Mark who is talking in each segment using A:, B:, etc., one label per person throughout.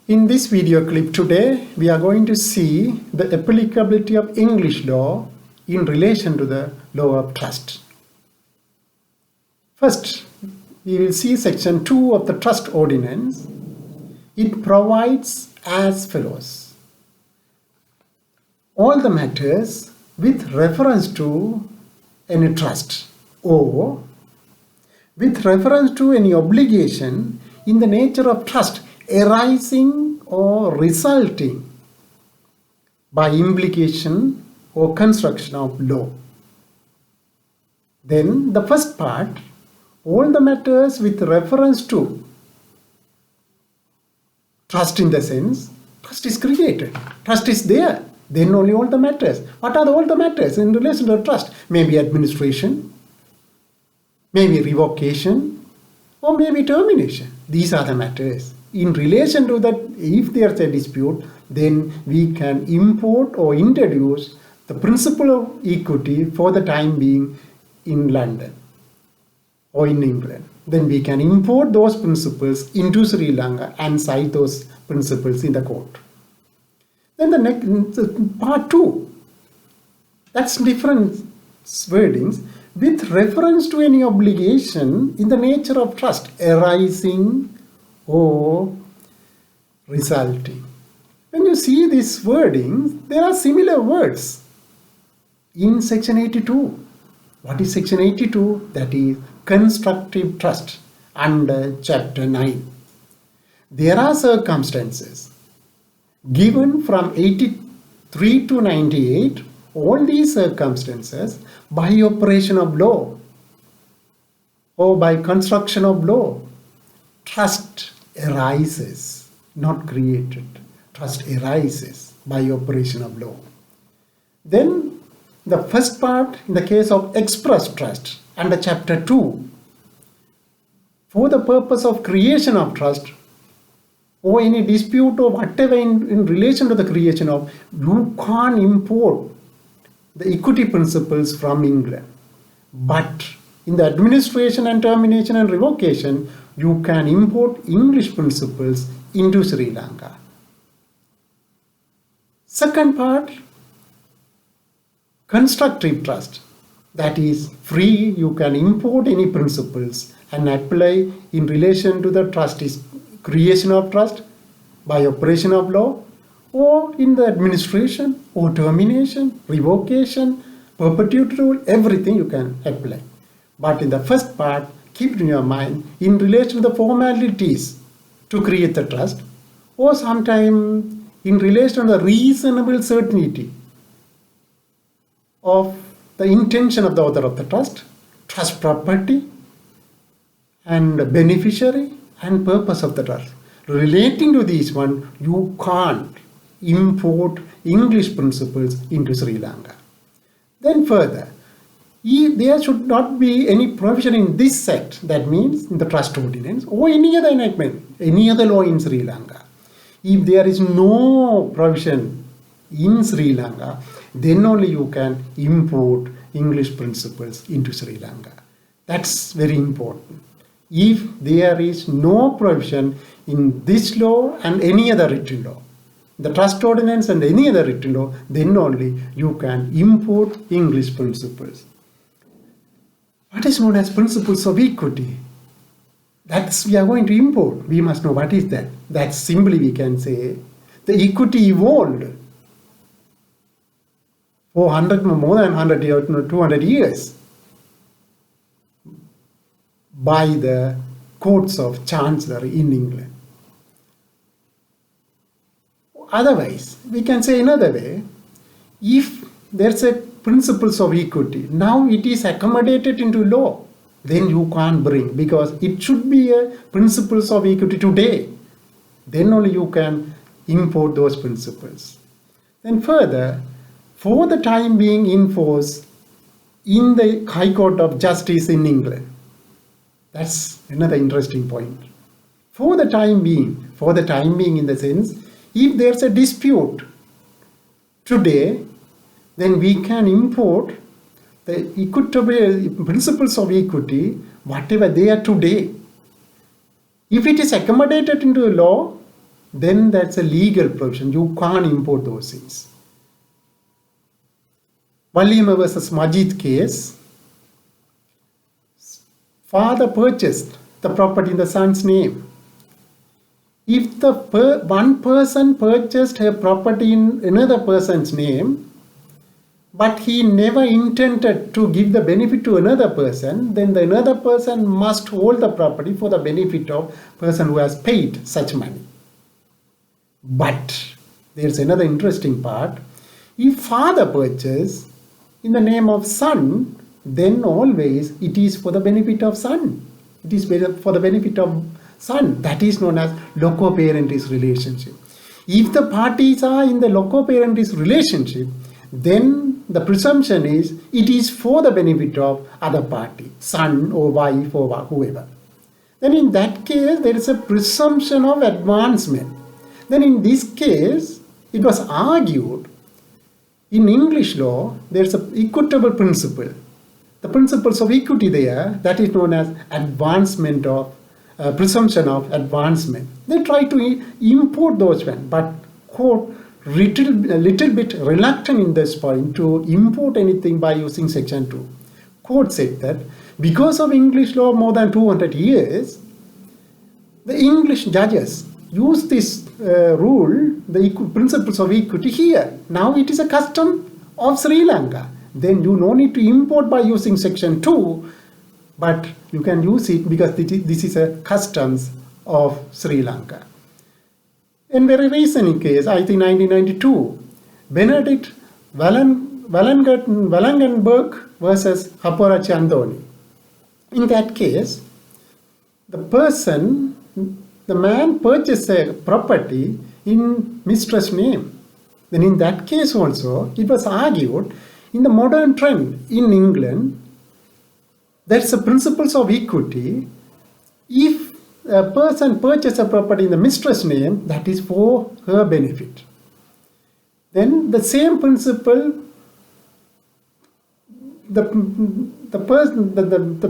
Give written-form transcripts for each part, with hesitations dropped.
A: In this video clip today, we are going to see the applicability of English law in relation to the law of trust. First, we will see section 2 of the trust ordinance. It provides as follows. All the matters with reference to any trust or with reference to any obligation in the nature of trust arising or resulting by implication or construction of law. Then the first part, all the matters with reference to trust, in the sense, trust is created, trust is there, then only all the matters. What are all the matters in relation to trust? Maybe administration, maybe revocation, or maybe termination. These are the matters. In relation to that, if there's a dispute, then we can import or introduce the principle of equity for the time being in London or in England. Then we can import those principles into Sri Lanka and cite those principles in the court. Then the next part 2, that's different wordings with reference to any obligation in the nature of trust arising or resulting. When you see these wordings, there are similar words in section 82. What is section 82? That is constructive trust under chapter 9. There are circumstances given from 83 to 98. All these circumstances, by operation of law or by construction of law, trust arises, not created. Trust arises by operation of law. Then the first part, in the case of express trust under chapter 2, for the purpose of creation of trust or any dispute or whatever in relation to the creation of, you can't import the equity principles from England. But in the administration and termination and revocation, you can import English principles into Sri Lanka. Second part, constructive trust. That is free, you can import any principles and apply in relation to the trust is creation of trust by operation of law, or in the administration or termination, revocation, perpetuity rule, everything you can apply. But in the first part, keep in your mind in relation to the formalities to create the trust, or sometimes in relation to the reasonable certainty of the intention of the author of the trust property, and beneficiary and purpose of the trust. Relating to these one, you can't import English principles into Sri Lanka. Then further, there should not be any provision in this sect, that means in the trust ordinance or any other enactment, any other law in Sri Lanka. If there is no provision in Sri Lanka, then only you can import English principles into Sri Lanka. That's very important. If there is no provision in this law and any other written law, the trust ordinance and any other written law, then only you can import English principles. What is known as principles of equity? That's we are going to import. We must know what is that. That's simply we can say the equity evolved for more than 100 years, 200 years by the courts of chancellery in England. Otherwise, we can say another way, if there's a principles of equity, now it is accommodated into law, then you can't bring, because it should be a principles of equity today. Then only you can import those principles. Then further, for the time being in force in the High Court of Justice in England. That's another interesting point. For the time being in the sense, if there's a dispute today, then we can import the equitable principles of equity, whatever they are today. If it is accommodated into a law, then that's a legal provision. You can't import those things. Wallima versus Majid case, father purchased the property in the son's name. If the one person purchased a property in another person's name, but he never intended to give the benefit to another person, then the another person must hold the property for the benefit of person who has paid such money. But there's another interesting part. If father purchased in the name of son, then always it is for the benefit of son. It is for the benefit of son. That is known as loco-parentis relationship. If the parties are in the loco-parentis relationship, then the presumption is it is for the benefit of other party, son or wife or whoever. Then in that case, there is a presumption of advancement. Then in this case, it was argued in English law, there is an equitable principle. The principles of equity there, that is known as advancement of, presumption of advancement. They try to import those ones, but court a little bit reluctant in this point to import anything by using section 2. Court said that because of English law more than 200 years, the English judges use this rule, the principles of equity here. Now it is a custom of Sri Lanka. Then you no need to import by using section 2, but you can use it because this is a customs of Sri Lanka. In very recent case, I think 1992, Benedict Wallengenberg versus Haporachi Andoni. In that case, the man purchased a property in mistress name. Then in that case also, it was argued in the modern trend in England, there's a principles of equity. If a person purchases a property in the mistress name, that is for her benefit. Then the same principle, the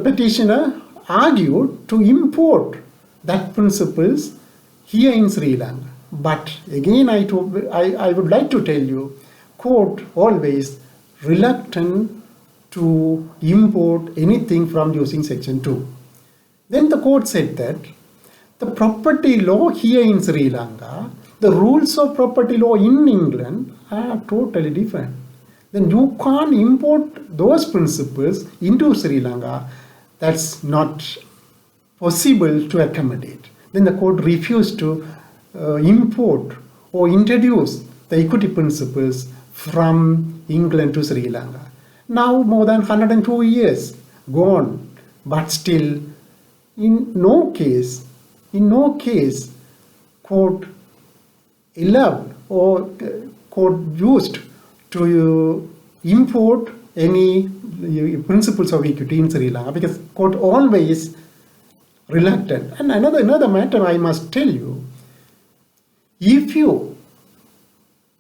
A: petitioner argued to import that principles here in Sri Lanka. But again, I would like to tell you, court always reluctant to import anything from using section 2. Then the court said that the property law here in Sri Lanka, the rules of property law in England are totally different. Then you can't import those principles into Sri Lanka. That's not possible to accommodate. Then the court refused to import or introduce the equity principles from England to Sri Lanka. Now more than 102 years gone, but still in no case court allowed or court used to import any principles of equity in Sri Lanka, because court always reluctant. And another matter I must tell you, if you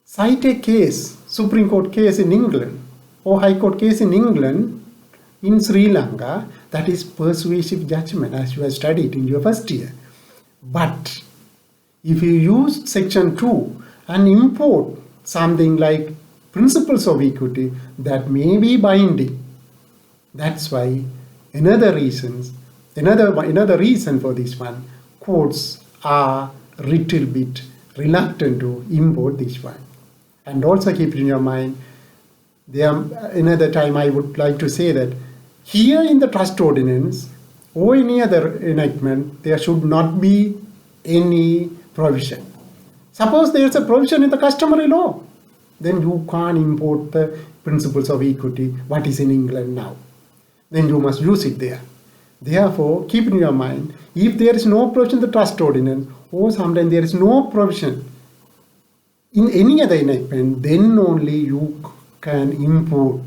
A: cite a case, Supreme Court case in England or High Court case in England, in Sri Lanka, that is persuasive judgment as you have studied in your first year. But if you use section 2 and import something like principles of equity, that may be binding. That's why another reason for this one, courts are a little bit reluctant to import this one. And also keep it in your mind, another time I would like to say that here in the trust ordinance or any other enactment, there should not be any provision. Suppose there is a provision in the customary law, then you can't import the principles of equity, what is in England now. Then you must use it there. Therefore, keep in your mind, if there is no provision in the trust ordinance, or sometimes there is no provision in any other enactment, then only you can import